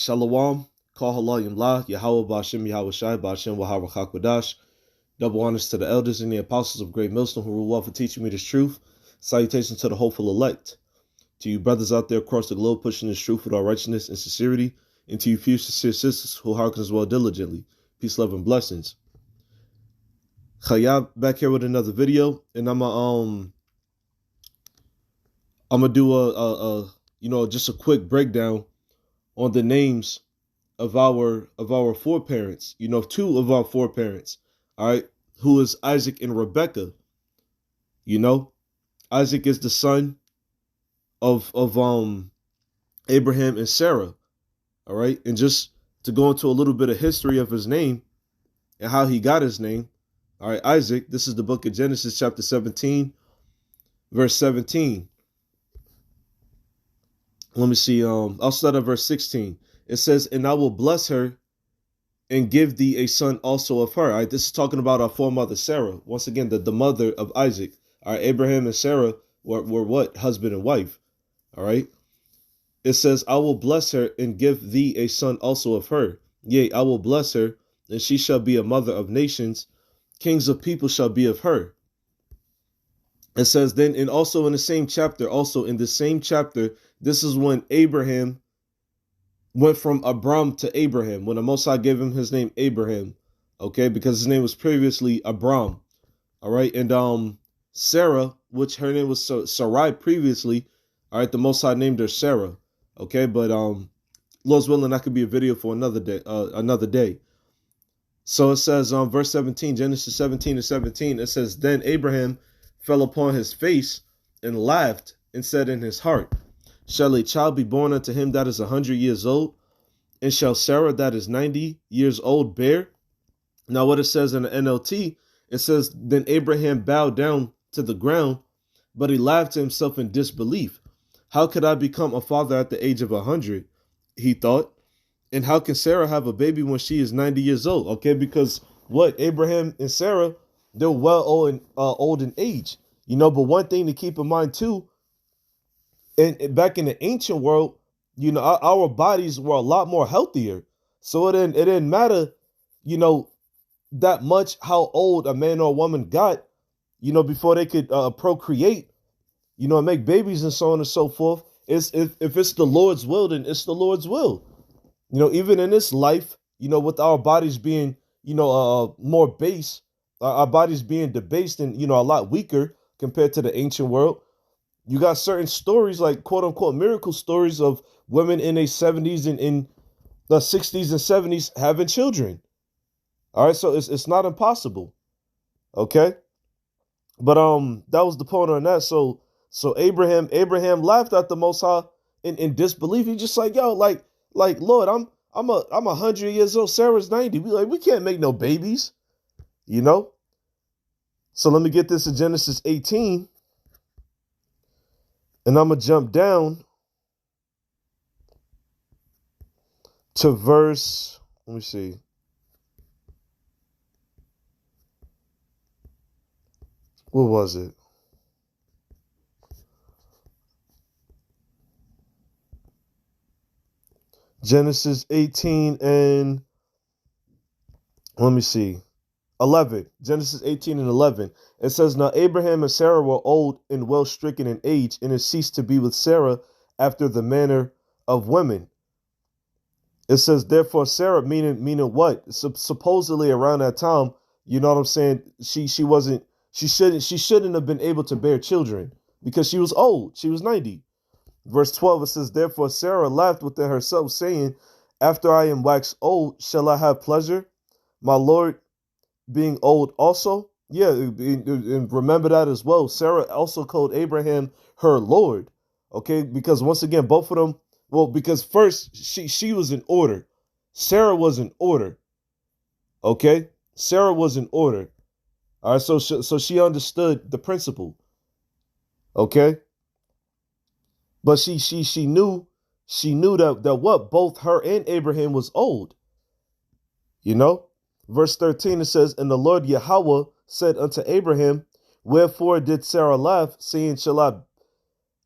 Shalom, Kahalayim La, Yahweh Ba'ashem, Yahweh Shai, Ba'ashem, Wahara Chakwadash. Double honors to the elders and the apostles of Great Millstone who rule well for teaching me this truth. Salutations to the hopeful elect. To you brothers out there across the globe pushing this truth with all righteousness and sincerity. And to you few sincere sisters who hearken as well diligently. Peace, love, and blessings. Chayab back here with another video. And I'm gonna do just a quick breakdown on the names of our foreparents, two of our foreparents, all right, who is Isaac and Rebekah. Isaac is the son of Abraham and Sarah, all right, and just to go into a little bit of history of his name and how he got his name, all right, Isaac, this is the book of Genesis chapter 17, verse 17. Let me see, I'll start at verse 16. It says, and I will bless her and give thee a son also of her. All right, this is talking about our foremother Sarah. Once again, the mother of Isaac. All right, Abraham and Sarah were what? Husband and wife. All right. It says, I will bless her and give thee a son also of her. Yea, I will bless her, and she shall be a mother of nations. Kings of people shall be of her. It says then, and also in the same chapter, this is when Abraham went from Abram to Abraham, when the Most High gave him his name Abraham, okay, because his name was previously Abram, all right, and Sarah, which her name was Sarai previously, all right, the Most High named her Sarah, okay, but Lord's willing, that could be a video for another day. So it says, verse 17, Genesis 17:17, it says, then Abraham fell upon his face and laughed and said in his heart, shall a child be born unto him that is 100 years old? And shall Sarah that is 90 years old bear? Now what it says in the NLT, it says, then Abraham bowed down to the ground, but he laughed to himself in disbelief. How could I become a father at the age of 100? He thought. And how can Sarah have a baby when she is 90 years old? Okay, because what? Abraham and Sarah, they're well old in age. But one thing to keep in mind too, and back in the ancient world, our bodies were a lot more healthier. So it didn't matter, that much how old a man or a woman got, before they could procreate, and make babies and so on and so forth. If it's the Lord's will, then it's the Lord's will. Even in this life, with our bodies being, more base, our bodies being debased and, a lot weaker compared to the ancient world. You got certain stories like quote unquote miracle stories of women in their 70s and in the 60s and 70s having children. All right, so it's not impossible. Okay. But that was the point on that. So Abraham laughed at the Most High in disbelief. He's just like, yo, like Lord, I'm 100 years old. Sarah's 90. We can't make no babies, So let me get this in Genesis 18. And I'm going to jump down to verse, let me see. What was it? Genesis 18 and, let me see, 11. Genesis 18 and 11. It says, now Abraham and Sarah were old and well stricken in age, and it ceased to be with Sarah after the manner of women. It says, therefore Sarah, meaning what? Supposedly around that time, you know what I'm saying? She shouldn't have been able to bear children because she was old. She was 90. Verse 12, it says, therefore Sarah laughed within herself, saying, after I am waxed old, shall I have pleasure, my Lord being old also? Yeah, and remember that as well. Sarah also called Abraham her Lord, okay? Because once again, both of them, because first she was in order. Sarah was in order, okay? Sarah was in order. All right, so she understood the principle, okay? But she knew that what both her and Abraham was old. Verse 13 it says, and the Lord Yahweh said unto Abraham, wherefore did Sarah laugh, saying, shall I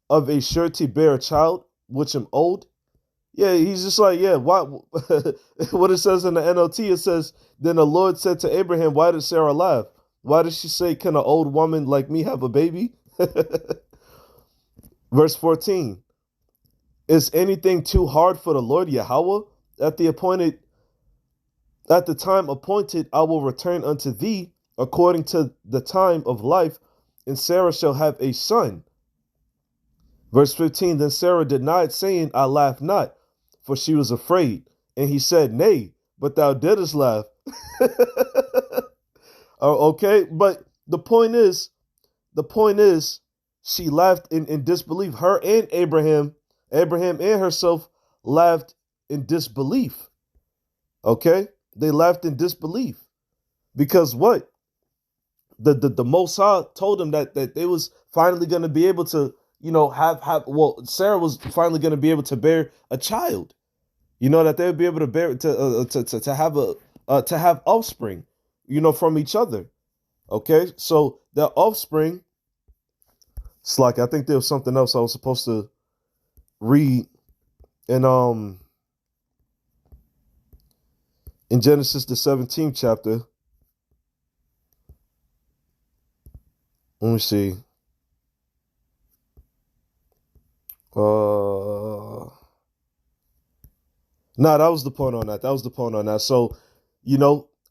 of a surety bear a child, which am old? Yeah, he's just like, yeah, why? What it says in the NLT, it says, then the Lord said to Abraham, why did Sarah laugh? Why did she say, can an old woman like me have a baby? Verse 14, is anything too hard for the Lord Yahweh? At the appointed, at the time appointed, I will return unto thee according to the time of life, and Sarah shall have a son. Verse 15, then Sarah denied, saying, I laugh not, for she was afraid. And he said, nay, but thou didst laugh. Oh, okay, but the point is, she laughed in disbelief. Her and Abraham and herself laughed in disbelief. Okay, they laughed in disbelief because what? The Most High told them that they was finally going to be able to, have well, Sarah was finally going to be able to bear a child. That they would be able to bear to have to have offspring, from each other. Okay, so that offspring. It's like I think there was something else I was supposed to read in in Genesis the 17th chapter. Let me see. No, that was the point on that. That was the point on that. So,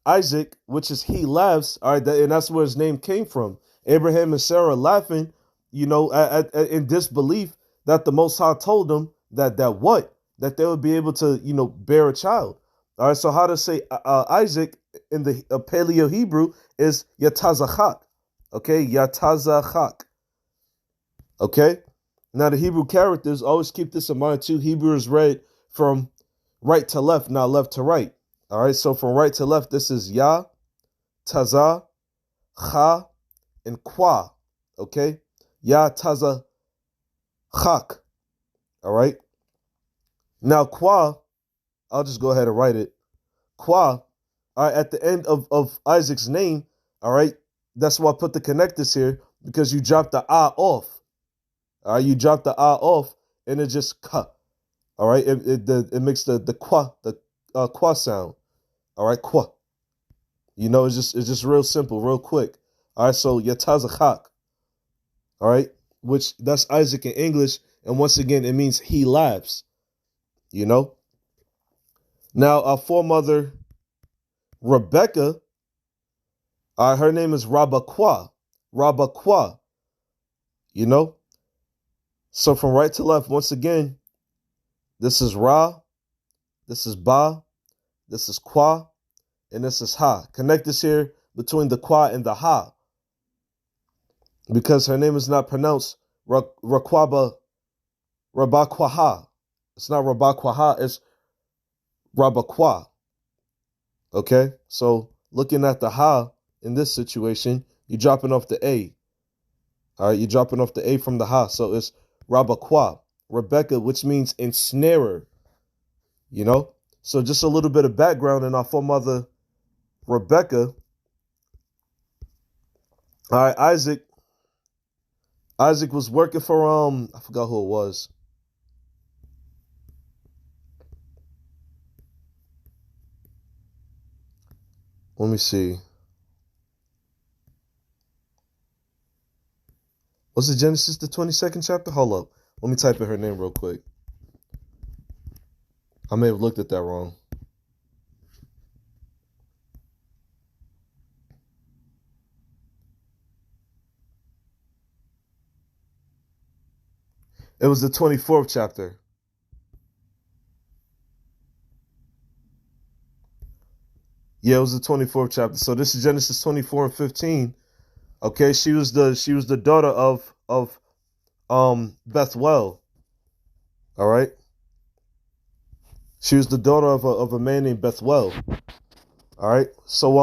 Isaac, which is he laughs, all right, and that's where his name came from. Abraham and Sarah laughing, in disbelief that the Most High told them that what? That they would be able to, bear a child. All right, so how to say Isaac in the Paleo Hebrew is Yatazachak. Okay, Yatazachak. Okay, now the Hebrew characters, always keep this in mind too. Hebrew is read from right to left, not left to right. All right, so from right to left, this is Ya, Taza, Cha, and Kwa. Okay, Ya, Taza, Chak. All right, now Kwa, I'll just go ahead and write it. Kwa, all right, at the end of Isaac's name, all right, that's why I put the connectors here, because you drop the ah off. All right, you drop the ah off, and it just ka. All right, it makes the qua sound. All right, qua. It's just real simple, real quick. All right, so Yatazachak. All right, which that's Isaac in English, and once again it means he laughs. Now our foremother Rebekah, her name is Rabakwa. Rabakwa. So from right to left, once again, this is Ra, this is Ba, this is Kwa, and this is Ha. Connect this here between the Kwa and the Ha, because her name is not pronounced Rakwaba Rabakwaha. It's not Rabakwaha, it's Rabakwa. Okay, so looking at the Ha in this situation, you're dropping off the A. All right, you're dropping off the A from the Ha, so it's Rabakwa, Rebecca, which means ensnarer. So just a little bit of background in our foremother Rebecca. All right, Isaac was working for I forgot who it was. Let me see. Was it Genesis the 22nd chapter? Hold up. Let me type in her name real quick. I may have looked at that wrong. It was the 24th chapter. Yeah, it was the 24th chapter. So this is Genesis 24 and 15. Okay, she was the daughter of Bethuel. All right. She was the daughter of a man named Bethuel. All right. So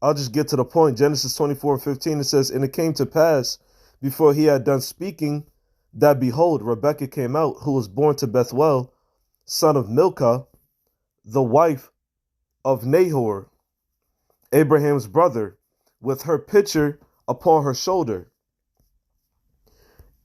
I'll just get to the point. Genesis 24 and 15, it says, and it came to pass before he had done speaking that behold, Rebekah came out, who was born to Bethuel, son of Milcah, the wife of Nahor, Abraham's brother, with her pitcher upon her shoulder.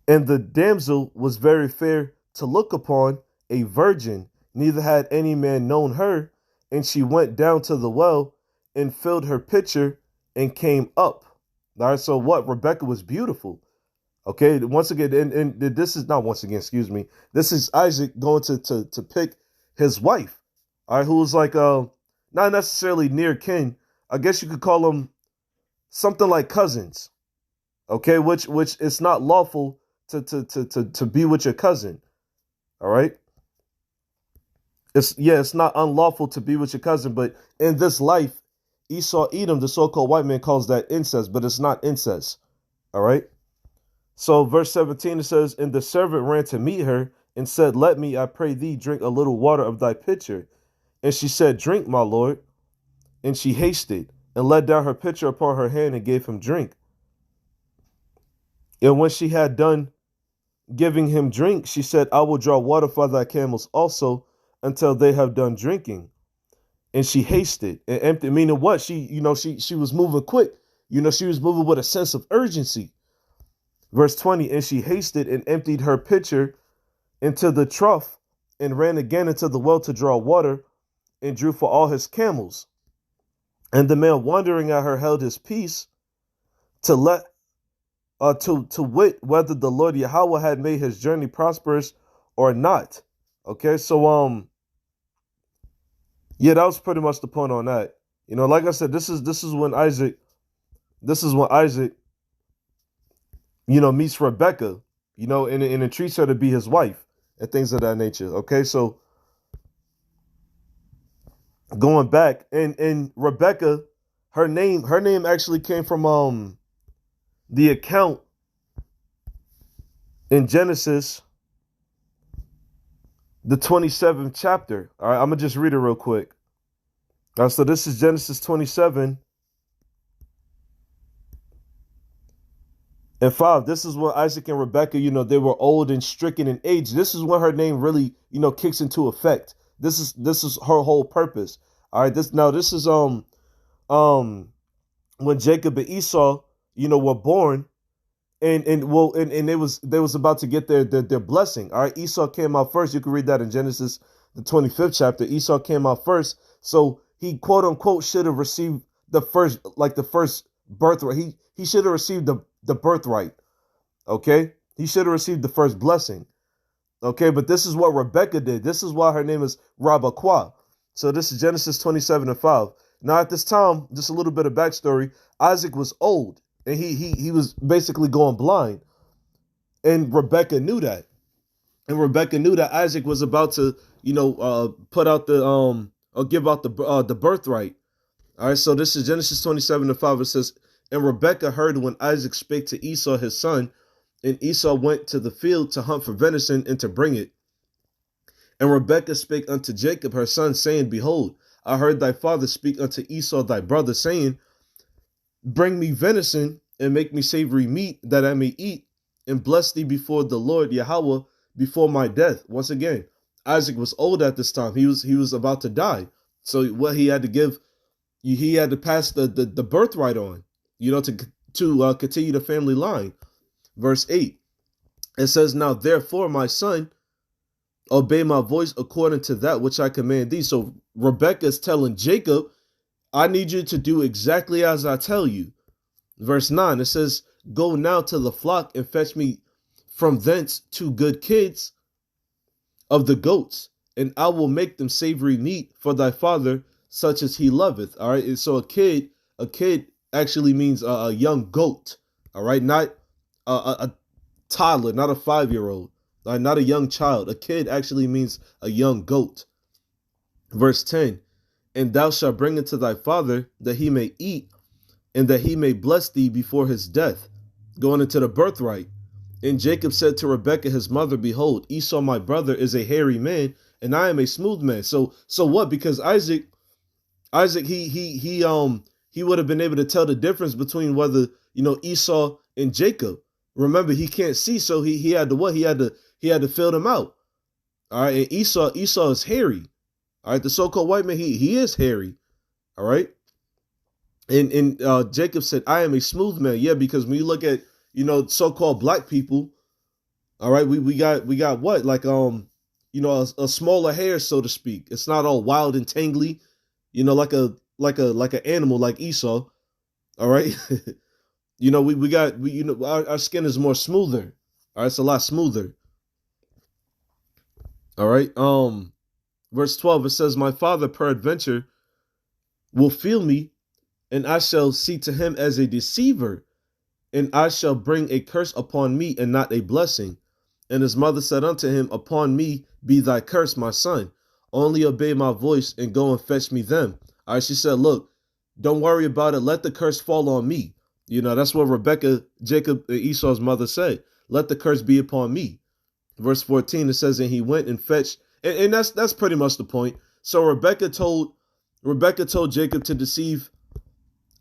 And the damsel was very fair to look upon, a virgin, neither had any man known her. And she went down to the well and filled her pitcher and came up. All right, so what? Rebekah was beautiful. Okay, once again, and this is not once again, excuse me. This is Isaac going to pick his wife, all right, who was like not necessarily near kin. I guess you could call them something like cousins. Okay, which it's not lawful to be with your cousin. All right. It's not unlawful to be with your cousin, but in this life, Esau Edom, the so-called white man, calls that incest, but it's not incest. All right. So verse 17, it says, and the servant ran to meet her and said, let me, I pray thee, drink a little water of thy pitcher. And she said, drink, my lord. And she hasted and let down her pitcher upon her hand and gave him drink. And when she had done giving him drink, she said, I will draw water for thy camels also until they have done drinking. And she hasted and emptied, meaning what? She was moving quick. She was moving with a sense of urgency. Verse 20, and she hasted and emptied her pitcher into the trough and ran again into the well to draw water and drew for all his camels. And the man wondering at her held his peace to wit whether the Lord Yahweh had made his journey prosperous or not. Okay, so yeah, that was pretty much the point on that. Like I said, this is when Isaac meets Rebekah, and entreats her to be his wife and things of that nature. Okay, so going back, and Rebekah, her name actually came from the account in Genesis, the 27th chapter. All right, I'm gonna just read it real quick. All right, so this is Genesis 27. And 5, this is when Isaac and Rebekah, they were old and stricken in age. This is when her name really, kicks into effect. This is her whole purpose. All right, this is when Jacob and Esau, were born, and they was about to get their blessing. All right, Esau came out first. You can read that in Genesis the 25th chapter. Esau came out first, so he quote unquote should have received the first birthright. He should have received the birthright. Okay, he should have received the first blessing. Okay, but this is what Rebekah did. This is why her name is Rebekah. So this is Genesis 27:5. Now at this time, just a little bit of backstory. Isaac was old and he was basically going blind, and Rebekah knew that. And Rebekah knew that Isaac was about to, put out or give out the birthright. All right, so this is Genesis 27:5. It says, and Rebekah heard when Isaac spake to Esau his son, and Esau went to the field to hunt for venison and to bring it. And Rebekah spake unto Jacob her son, saying, behold, I heard thy father speak unto Esau thy brother, saying, bring me venison and make me savory meat that I may eat, and bless thee before the Lord Yahweh before my death. Once again, Isaac was old at this time. He was about to die. So what he had to give, he had to pass the birthright on, to continue the family line. Verse 8, it says, now therefore, my son, obey my voice according to that which I command thee. So Rebekah is telling Jacob, I need you to do exactly as I tell you. Verse 9, it says, go now to the flock and fetch me from thence 2 good kids of the goats, and I will make them savory meat for thy father, such as he loveth. All right. And so a kid actually means a young goat. All right. Not a toddler, not a 5-year-old, all right, not a young child. A kid actually means a young goat. Verse 10, and thou shalt bring it to thy father that he may eat, and that he may bless thee before his death. Going into the birthright. And Jacob said to Rebekah his mother, behold, Esau my brother is a hairy man, and I am a smooth man. So what? Because Isaac, he would have been able to tell the difference between whether, Esau and Jacob. Remember, he can't see, so he had to what? He had to fill them out. All right, and Esau is hairy. All right, the so-called white man, he is hairy. All right. And Jacob said, I am a smooth man. Yeah, because when you look at, so-called black people, all right, we got what? Like, a smaller hair, so to speak. It's not all wild and tangly, like an animal like Esau. All right. Our skin is more smoother. All right, it's a lot smoother. All right. Verse 12, it says, my father peradventure will feel me, and I shall see to him as a deceiver, and I shall bring a curse upon me and not a blessing. And his mother said unto him, upon me be thy curse, my son. Only obey my voice and go and fetch me them. All right, she said, look, don't worry about it. Let the curse fall on me. That's what Rebekah, Jacob, Esau's mother said. Let the curse be upon me. Verse 14, it says, and he went and fetched, and that's pretty much the point. So Rebekah told Jacob to deceive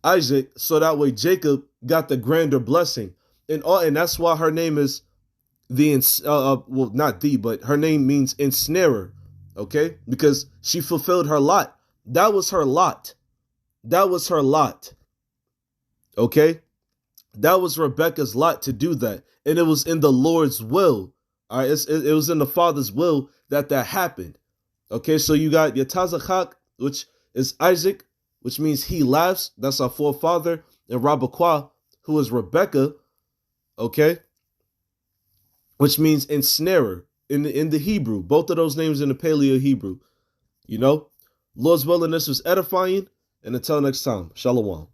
Isaac, so that way Jacob got the grander blessing. And that's why her name is but her name means ensnarer. Okay? Because she fulfilled her lot. That was her lot. That was her lot. Okay? That was Rebekah's lot to do that. And it was in the Lord's will. All right, it was in the Father's will that happened. Okay, so you got Yatazachak, which is Isaac, which means he laughs. That's our forefather. And Rebekah, who is Rebekah, okay, which means ensnarer in the Hebrew. Both of those names in the Paleo Hebrew. Lord's willing, this was edifying. And until next time, Shalom.